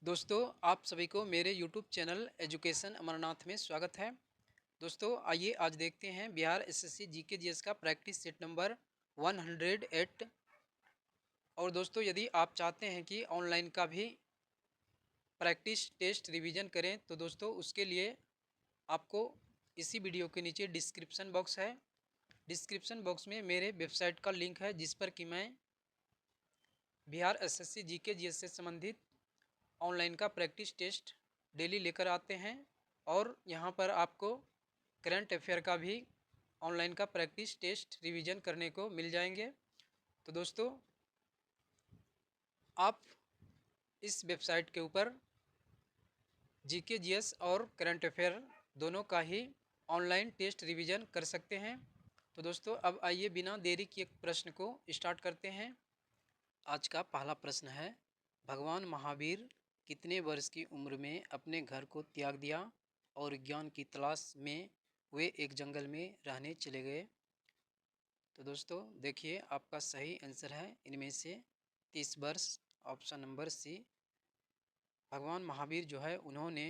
दोस्तों, आप सभी को मेरे यूट्यूब चैनल एजुकेशन अमरनाथ में स्वागत है। दोस्तों, आइए आज देखते हैं बिहार एसएससी जीके जीएस का प्रैक्टिस सेट नंबर 108। और दोस्तों, यदि आप चाहते हैं कि ऑनलाइन का भी प्रैक्टिस टेस्ट रिवीजन करें तो दोस्तों उसके लिए आपको इसी वीडियो के नीचे डिस्क्रिप्शन बॉक्स है। डिस्क्रिप्शन बॉक्स में मेरे वेबसाइट का लिंक है जिस पर कि मैं बिहार एसएससी जीके जीएस से संबंधित ऑनलाइन का प्रैक्टिस टेस्ट डेली लेकर आते हैं। और यहाँ पर आपको करंट अफेयर का भी ऑनलाइन का प्रैक्टिस टेस्ट रिवीजन करने को मिल जाएंगे। तो दोस्तों, आप इस वेबसाइट के ऊपर जीके जीएस और करंट अफेयर दोनों का ही ऑनलाइन टेस्ट रिवीजन कर सकते हैं। तो दोस्तों, अब आइए बिना देरी किए प्रश्न को स्टार्ट करते हैं। आज का पहला प्रश्न है, भगवान महावीर कितने वर्ष की उम्र में अपने घर को त्याग दिया और ज्ञान की तलाश में वे एक जंगल में रहने चले गए? तो दोस्तों देखिए, आपका सही आंसर है इनमें से 30 वर्ष, ऑप्शन नंबर सी। भगवान महावीर जो है उन्होंने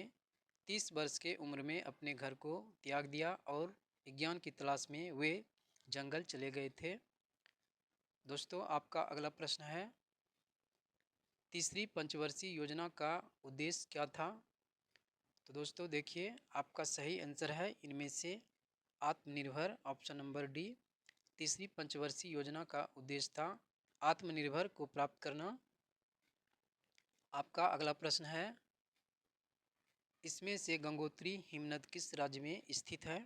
30 वर्ष के उम्र में अपने घर को त्याग दिया और ज्ञान की तलाश में वे जंगल चले गए थे। दोस्तों, आपका अगला प्रश्न है, तीसरी पंचवर्षीय योजना का उद्देश्य क्या था? तो दोस्तों देखिए, आपका सही आंसर है इनमें से आत्मनिर्भर, ऑप्शन नंबर डी। तीसरी पंचवर्षीय योजना का उद्देश्य था आत्मनिर्भर को प्राप्त करना। आपका अगला प्रश्न है, इसमें से गंगोत्री हिमनद किस राज्य में स्थित है?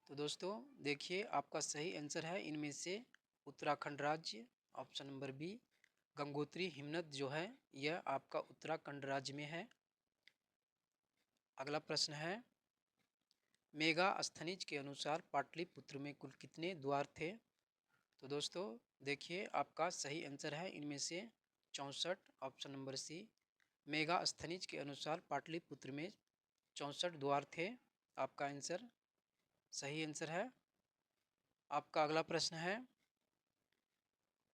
तो दोस्तों देखिए, आपका सही आंसर है इनमें से उत्तराखंड राज्य, ऑप्शन नंबर बी। गंगोत्री हिमनद जो है यह आपका उत्तराखंड राज्य में है। अगला प्रश्न है, मेगास्थनीज के अनुसार पाटलिपुत्र में कुल कितने द्वार थे? तो दोस्तों देखिए, आपका सही आंसर है इनमें से 64, ऑप्शन नंबर सी। मेगास्थनीज के अनुसार पाटलिपुत्र में 64 द्वार थे। आपका आंसर सही आंसर है। आपका अगला प्रश्न है,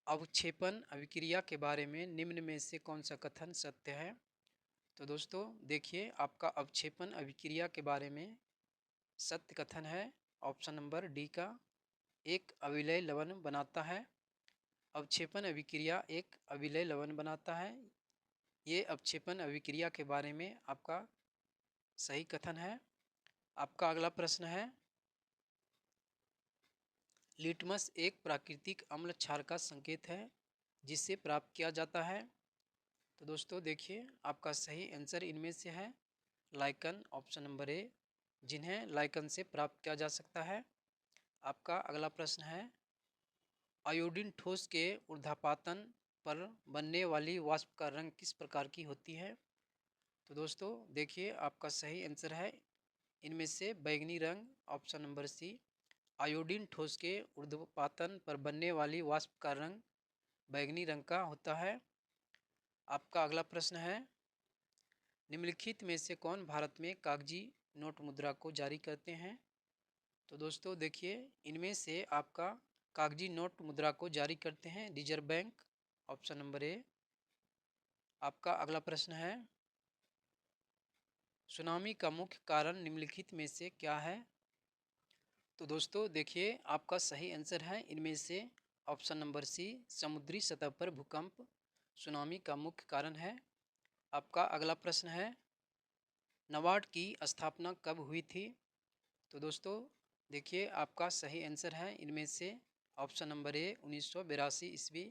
अवक्षेपण अभिक्रिया के बारे में निम्न में से कौन सा कथन सत्य है? तो दोस्तों देखिए, आपका अवक्षेपण अभिक्रिया के बारे में सत्य कथन है ऑप्शन नंबर डी का, एक अविलय लवण बनाता है। अवक्षेपण अभिक्रिया एक अविलय लवण बनाता है। ये अवक्षेपण अभिक्रिया के बारे में आपका सही कथन है। आपका अगला प्रश्न है, लिटमस एक प्राकृतिक अम्ल क्षार का संकेत है जिससे प्राप्त किया जाता है। तो दोस्तों देखिए, आपका सही आंसर इनमें से है लाइकन, ऑप्शन नंबर ए, जिन्हें लाइकन से प्राप्त किया जा सकता है। आपका अगला प्रश्न है, आयोडीन ठोस के ऊर्ध्वपातन पर बनने वाली वाष्प का रंग किस प्रकार की होती है? तो दोस्तों देखिए, आपका सही आंसर है इनमें से बैंगनी रंग, ऑप्शन नंबर सी। आयोडीन ठोस के ऊर्ध्वपातन पर बनने वाली वाष्प का रंग बैंगनी रंग का होता है। आपका अगला प्रश्न है, निम्नलिखित में से कौन भारत में कागजी नोट मुद्रा को जारी करते हैं? तो दोस्तों देखिए, इनमें से आपका कागजी नोट मुद्रा को जारी करते हैं रिजर्व बैंक, ऑप्शन नंबर ए। आपका अगला प्रश्न है, सुनामी का मुख्य कारण निम्नलिखित में से क्या है? तो दोस्तों देखिए, आपका सही आंसर है इनमें से ऑप्शन नंबर सी, समुद्री सतह पर भूकंप सुनामी का मुख्य कारण है। आपका अगला प्रश्न है, नबार्ड की स्थापना कब हुई थी? तो दोस्तों देखिए, आपका सही आंसर है इनमें से ऑप्शन नंबर ए, 1982 ईस्वी।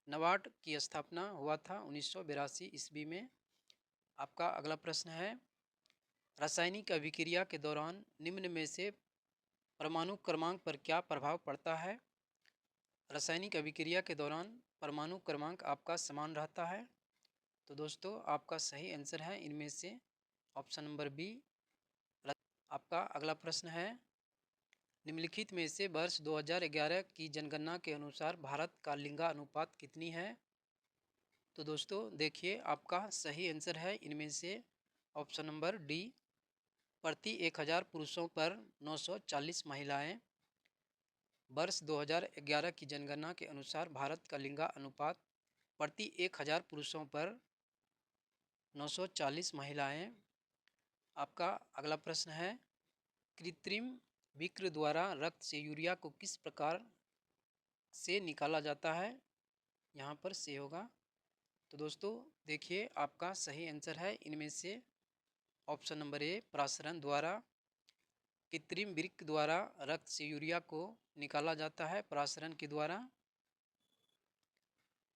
नबार्ड की स्थापना हुआ था 1982 ईस्वी में। आपका अगला प्रश्न है, रासायनिक अभिक्रिया के दौरान निम्न में से परमाणु क्रमांक पर क्या प्रभाव पड़ता है? रासायनिक अभिक्रिया के दौरान परमाणु क्रमांक आपका समान रहता है। तो दोस्तों आपका सही आंसर है इनमें से ऑप्शन नंबर बी। आपका अगला प्रश्न है, निम्नलिखित में से वर्ष 2011 की जनगणना के अनुसार भारत का लिंगानुपात कितनी है? तो दोस्तों देखिए, आपका सही आंसर है इनमें से ऑप्शन नंबर डी, प्रति 1000 पुरुषों पर 940 महिलाएं। वर्ष 2011 की जनगणना के अनुसार भारत का लिंगानुपात प्रति 1000 पुरुषों पर 940 महिलाएं। आपका अगला प्रश्न है, कृत्रिम विक्र द्वारा रक्त से यूरिया को किस प्रकार से निकाला जाता है? यहाँ पर से होगा। तो दोस्तों देखिए, आपका सही आंसर है इनमें से ऑप्शन नंबर ए, प्रासरण द्वारा। कृत्रिम वृक्क द्वारा रक्त से यूरिया को निकाला जाता है प्रासरण के द्वारा।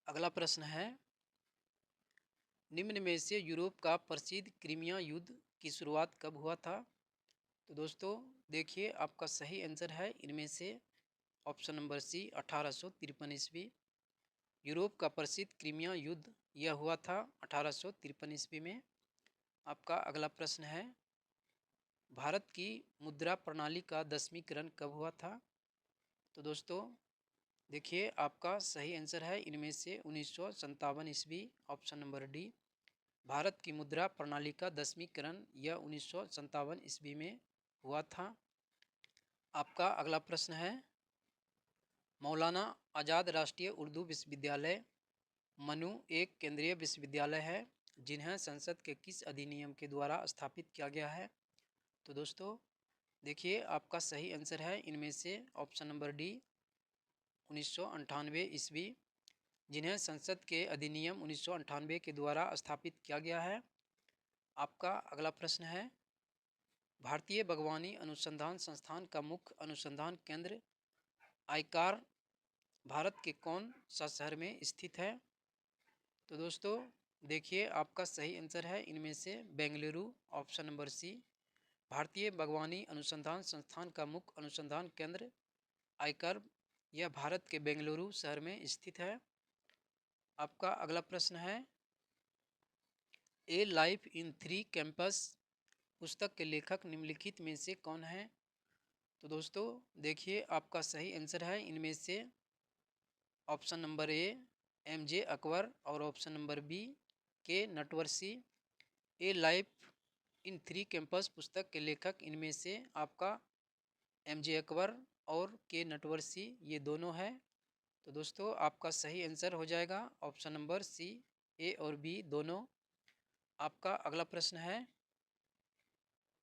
अगला प्रश्न है, निम्न में से यूरोप का प्रसिद्ध क्रीमिया युद्ध की शुरुआत कब हुआ था? तो दोस्तों देखिए, आपका सही आंसर है इनमें से ऑप्शन नंबर सी, 1853 ईस्वी। यूरोप का प्रसिद्ध क्रीमिया युद्ध यह हुआ था 1853 ईस्वी में। आपका अगला प्रश्न है, भारत की मुद्रा प्रणाली का 10वीं कब हुआ था? तो दोस्तों देखिए, आपका सही आंसर है इनमें से 1957 ईस्वी, ऑप्शन नंबर डी। भारत की मुद्रा प्रणाली का 10वीं यह 1957 ईस्वी में हुआ था। आपका अगला प्रश्न है, मौलाना आज़ाद राष्ट्रीय उर्दू विश्वविद्यालय मनु एक केंद्रीय विश्वविद्यालय है जिन्हें संसद के किस अधिनियम के द्वारा स्थापित किया गया है? तो दोस्तों देखिए, आपका सही आंसर है इनमें से ऑप्शन नंबर डी, 1998 ईस्वी, जिन्हें संसद के अधिनियम 1998 के द्वारा स्थापित किया गया है। आपका अगला प्रश्न है, भारतीय बागवानी अनुसंधान संस्थान का मुख्य अनुसंधान केंद्र आईकार भारत के कौन सा शहर में स्थित है? तो दोस्तों देखिए, आपका सही आंसर है इनमें से बेंगलुरु, ऑप्शन नंबर सी। भारतीय बागवानी अनुसंधान संस्थान का मुख्य अनुसंधान केंद्र आईकर यह भारत के बेंगलुरु शहर में स्थित है। आपका अगला प्रश्न है, ए लाइफ इन थ्री कैंपस पुस्तक के लेखक निम्नलिखित में से कौन है? तो दोस्तों देखिए, आपका सही आंसर है इनमें से option number A, M J. Akbar, और option number B, K Natwar Singh. A life in three campus पुस्तक के लेखक इनमें से आपका एम.जे. अकबर और के नटवरसी ये दोनों हैं। तो दोस्तों आपका सही आंसर हो जाएगा ऑप्शन नंबर सी, ए और बी दोनों। आपका अगला प्रश्न है,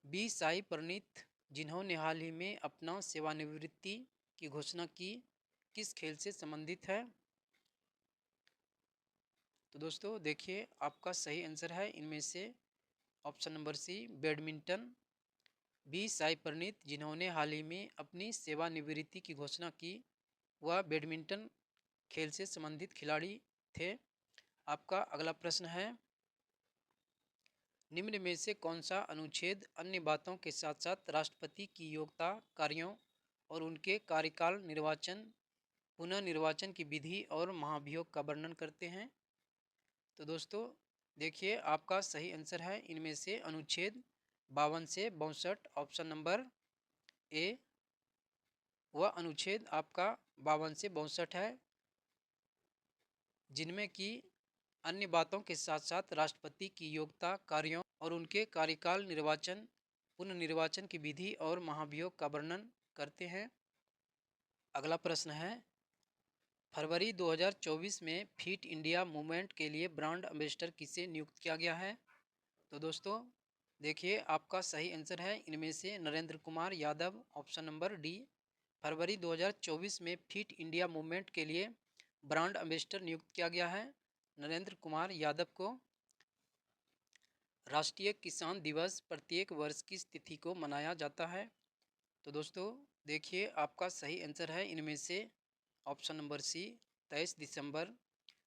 बी साई प्रणीत जिन्होंने हाल ही में अपना सेवानिवृत्ति की घोषणा की, किस खेल से संबंधित है? तो दोस्तों देखिए, आपका सही आंसर है इनमें से option number C, badminton. B Sai Praneeth जिन्होंने हाल ही में अपनी सेवानिवृत्ति की घोषणा की, वह बैडमिंटन खेल से संबंधित खिलाड़ी थे। आपका अगला प्रश्न है, निम्न में से कौन सा अनुच्छेद अन्य बातों के साथ साथ राष्ट्रपति की योग्यता, कार्यों और उनके कार्यकाल, निर्वाचन, पुनः निर्वाचन की विधि और महाभियोग का वर्णन करते हैं? तो दोस्तों देखिए, आपका सही आंसर है इनमें से अनुच्छेद 52 से 62, ऑप्शन नंबर ए। वह अनुच्छेद आपका 52 से 62 है जिनमें कि अन्य बातों के साथ साथ राष्ट्रपति की योग्यता, कार्यों और उनके कार्यकाल, निर्वाचन, पुनर्निर्वाचन की विधि और महाभियोग का वर्णन करते हैं। अगला प्रश्न है, फरवरी 2024 में फिट इंडिया मूवमेंट के लिए ब्रांड एम्बेसडर किसे नियुक्त किया गया है? तो दोस्तों देखिए, आपका सही आंसर है इनमें से Narendra Kumar Yadav, option number D. फरवरी 2024 में फिट इंडिया मूवमेंट के लिए ब्रांड एम्बेसडर नियुक्त किया गया है नरेंद्र कुमार यादव को। राष्ट्रीय किसान दिवस प्रत्येक वर्ष किस तिथि को मनाया जाता है? तो दोस्तों देखिए, आपका सही आंसर है इनमें से ऑप्शन नंबर सी, 23 दिसंबर।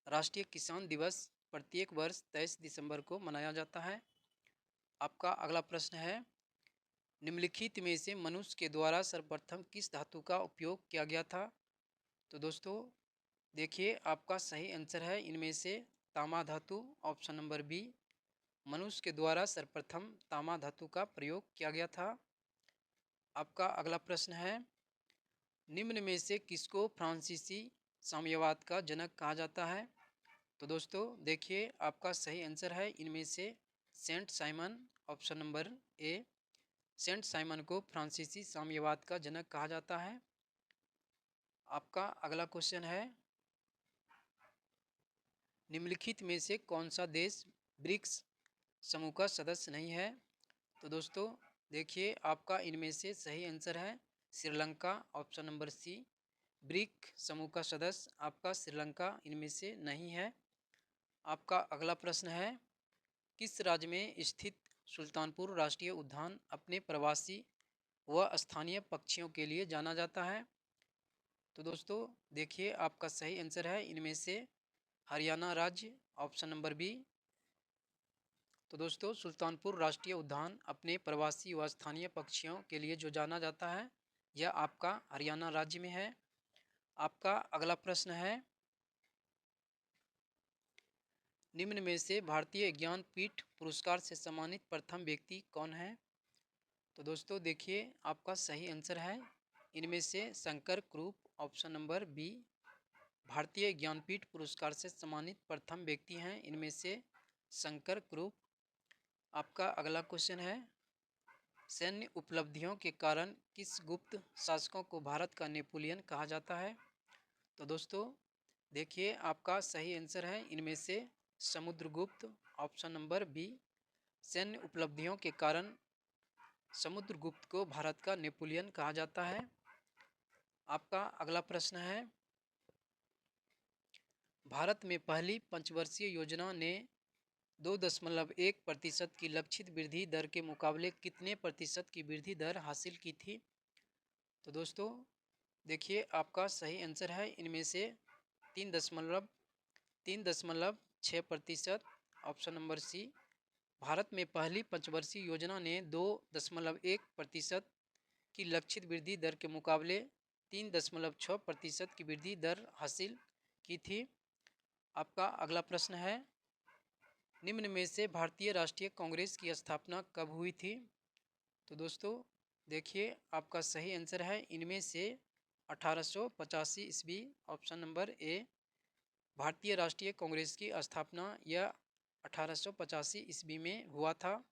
राष्ट्रीय किसान दिवस प्रत्येक वर्ष 23 दिसंबर को मनाया जाता है। आपका अगला प्रश्न है, निम्नलिखित में से मनुष्य के द्वारा सर्वप्रथम किस धातु का उपयोग किया गया था? तो दोस्तों देखिए, आपका सही आंसर है इनमें से तामा धातु, ऑप्शन नंबर बी। मनुष्य के द्वारा सर्वप्रथम तामा धातु का प्रयोग किया गया था। आपका अगला प्रश्न है, निम्न में से किसको फ्रांसीसी साम्यवाद का जनक कहा जाता है? तो दोस्तों देखिए, आपका सही आंसर है इनमें से Saint Simon, option number A. Saint Simon को फ्रांसीसी साम्यवाद का जनक कहा जाता है। आपका अगला क्वेश्चन है, निम्नलिखित में से कौन सा देश ब्रिक्स समूह का सदस्य नहीं है। तो दोस्तों देखिए आपका इनमें से सही आंसर है Sri Lanka, option number C. BRIC समूह का सदस्य आपका श्रीलंका इनमें से नहीं है। आपका अगला प्रश्न है, किस राज्य में स्थित सुल्तानपुर राष्ट्रीय उद्यान अपने प्रवासी व स्थानीय पक्षियों के लिए जाना जाता है? तो दोस्तों देखिए आपका सही आंसर है इनमें से हरियाणा राज्य, ऑप्शन नंबर बी। तो दोस्तों सुल्तानपुर राष्ट्रीय उद्यान अपने प्रवासी व स्थानीय पक्षियों के लिए जो जाना जाता है यह आपका हरियाणा राज्य में है। आपका अगला प्रश्न है, निम्न में से भारतीय ज्ञानपीठ पुरस्कार से सम्मानित प्रथम व्यक्ति कौन है? तो दोस्तों देखिए आपका सही आंसर है इनमें से Shankar Kurup, option number B. Bharatiya Jnanpith पुरस्कार से सम्मानित प्रथम व्यक्ति हैं इनमें से शंकर क्रूप। आपका अगला क्वेश्चन है, सैन्य उपलब्धियों के कारण किस गुप्त शासकों को भारत का नेपोलियन कहा जाता है? तो दोस्तों देखिए आपका सही आंसर है इनमें से समुद्रगुप्त, ऑप्शन नंबर बी। सैन्य उपलब्धियों के कारण समुद्रगुप्त को भारत का नेपोलियन कहा जाता है। आपका अगला प्रश्न है, भारत में पहली पंचवर्षीय योजना ने 2.1% की लक्षित वृद्धि दर के मुकाबले कितने प्रतिशत की वृद्धि दर हासिल की थी? तो दोस्तों देखिए आपका सही आंसर है इनमें से 3.6%, ऑप्शन नंबर सी। भारत में पहली पंचवर्षीय योजना ने 2.1% की लक्षित वृद्धि दर के मुकाबले 3.6% की वृद्धि दर हासिल की थी। आपका अगला प्रश्न है, निम्न में से भारतीय राष्ट्रीय कांग्रेस की स्थापना कब हुई थी? तो दोस्तों देखिए आपका सही आंसर है इनमें से 1885 ईस्वी, ऑप्शन नंबर ए। भारतीय राष्ट्रीय कांग्रेस की स्थापना यह 1885 ईस्वी में हुआ था।